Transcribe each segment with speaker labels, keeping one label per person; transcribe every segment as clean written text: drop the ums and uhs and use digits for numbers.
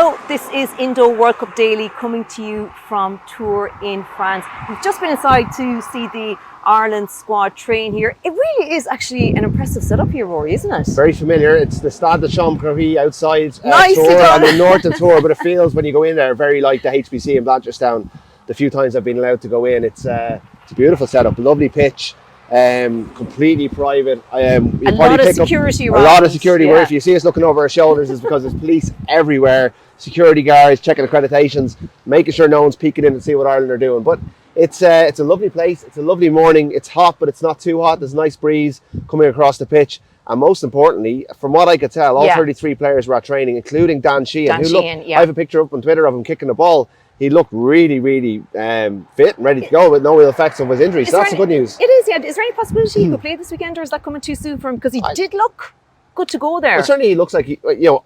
Speaker 1: Hello, this is Indo World Cup Daily coming to you from tour in France. We've just been inside to see the Ireland squad train here. It really is actually an impressive setup here, Rory, isn't it?
Speaker 2: Very familiar. It's the Stade de Champéry outside
Speaker 1: Nicely
Speaker 2: Tour
Speaker 1: done.
Speaker 2: and the north of Tour, but it feels when you go in there very like the HBC in Blanchardstown. The few times I've been allowed to go in, it's a beautiful setup, lovely pitch. Completely private.
Speaker 1: A lot of security around.
Speaker 2: A lot of security.
Speaker 1: Yeah.
Speaker 2: Where if you see us looking over our shoulders, is because there's police everywhere, security guards checking accreditations, making sure no one's peeking in and see what Ireland are doing. But it's a lovely place. It's a lovely morning. It's hot, but it's not too hot. There's a nice breeze coming across the pitch. And most importantly, from what I could tell, all 33 players were at training, including Dan Sheehan. I have a picture up on Twitter of him kicking the ball. He looked really, really fit and ready to go with no real effects of his injury. So that's the good news.
Speaker 1: It is, yeah. Is there any possibility he could play this weekend, or is that coming too soon for him? Because he did look good to go there.
Speaker 2: Well, certainly he looks like,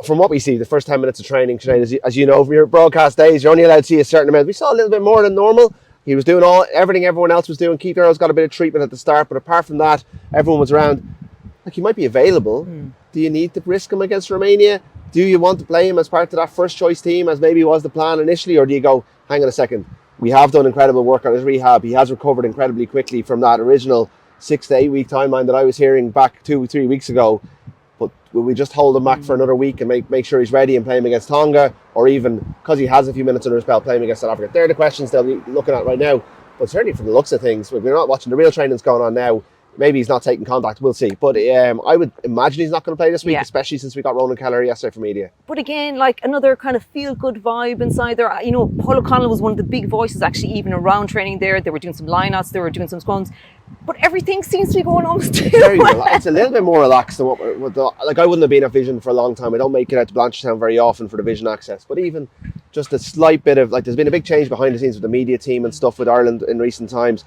Speaker 2: from what we see, the first 10 minutes of training, Sinéad, as you know, from your broadcast days, you're only allowed to see a certain amount. We saw a little bit more than normal. He was doing everything everyone else was doing. Keith Earls got a bit of treatment at the start, but apart from that, everyone was around. Like, he might be available. Do you need to risk him against Romania? Do you want to play him as part of that first choice team, as maybe was the plan initially? Or do you go, hang on a second, we have done incredible work on his rehab. He has recovered incredibly quickly from that original 6 to 8 week timeline that I was hearing back 2 or 3 weeks ago. But will we just hold him back for another week and make sure he's ready and play him against Tonga? Or even, because he has a few minutes under his belt, play him against South Africa? They're the questions they'll be looking at right now. But certainly from the looks of things, we're not watching the real training's going on now. Maybe he's not taking contact, we'll see. But I would imagine he's not going to play this week, especially since we got Ronan Kelleher yesterday for media.
Speaker 1: But again, like another kind of feel-good vibe inside there. You know, Paul O'Connell was one of the big voices actually even around training there. They were doing some line-outs, they were doing some scrums. But everything seems to be going almost too well.
Speaker 2: It's a little bit more relaxed than what I wouldn't have been at Vision for a long time. I don't make it out to Blanchardstown very often for the Vision access. But even just a slight bit of, there's been a big change behind the scenes with the media team and stuff with Ireland in recent times.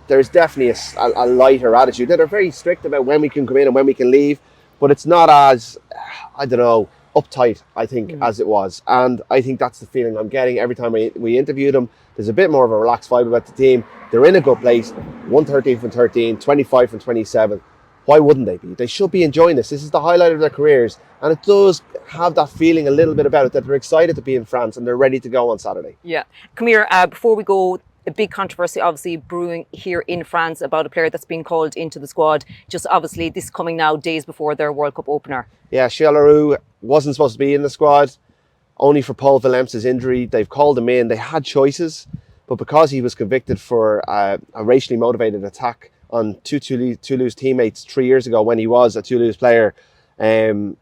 Speaker 2: There's definitely a lighter attitude. They're very strict about when we can come in and when we can leave, but it's not as, uptight, I think, as it was. And I think that's the feeling I'm getting every time we interview them. There's a bit more of a relaxed vibe about the team. They're in a good place. 113 from 13, 25 from 27. Why wouldn't they be? They should be enjoying this. This is the highlight of their careers. And it does have that feeling a little bit about it, that they're excited to be in France and they're ready to go on Saturday.
Speaker 1: Yeah. Come here, before we go, a big controversy obviously brewing here in France about a player that's been called into the squad. Just obviously this coming now days before their World Cup opener.
Speaker 2: Yeah, Leroux wasn't supposed to be in the squad, only for Paul Willemse's injury. They've called him in. They had choices, but because he was convicted for a racially motivated attack on two Toulouse teammates 3 years ago when he was a Toulouse player, and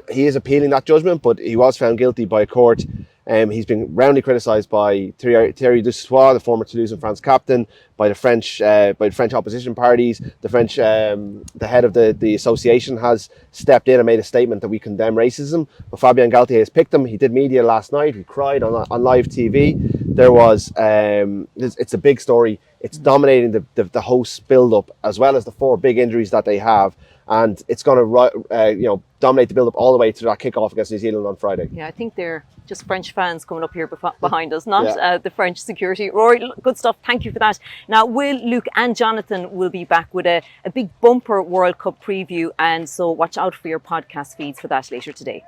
Speaker 2: he is appealing that judgment, but he was found guilty by a court. He's been roundly criticised by Thierry Dussois, the former Toulouse and France captain, by the French opposition parties. The French, the head of the association has stepped in and made a statement that we condemn racism. But Fabien Galtier has picked him. He did media last night. He cried on live TV. There was, it's a big story. It's dominating the host build-up as well as the 4 big injuries that they have. And it's going to, dominate the build-up all the way to that kick-off against New Zealand on Friday.
Speaker 1: Yeah, I think they're just French fans coming up here behind us, not the French security. Rory, good stuff. Thank you for that. Now, Will, Luke and Jonathan will be back with a big bumper World Cup preview. And so watch out for your podcast feeds for that later today.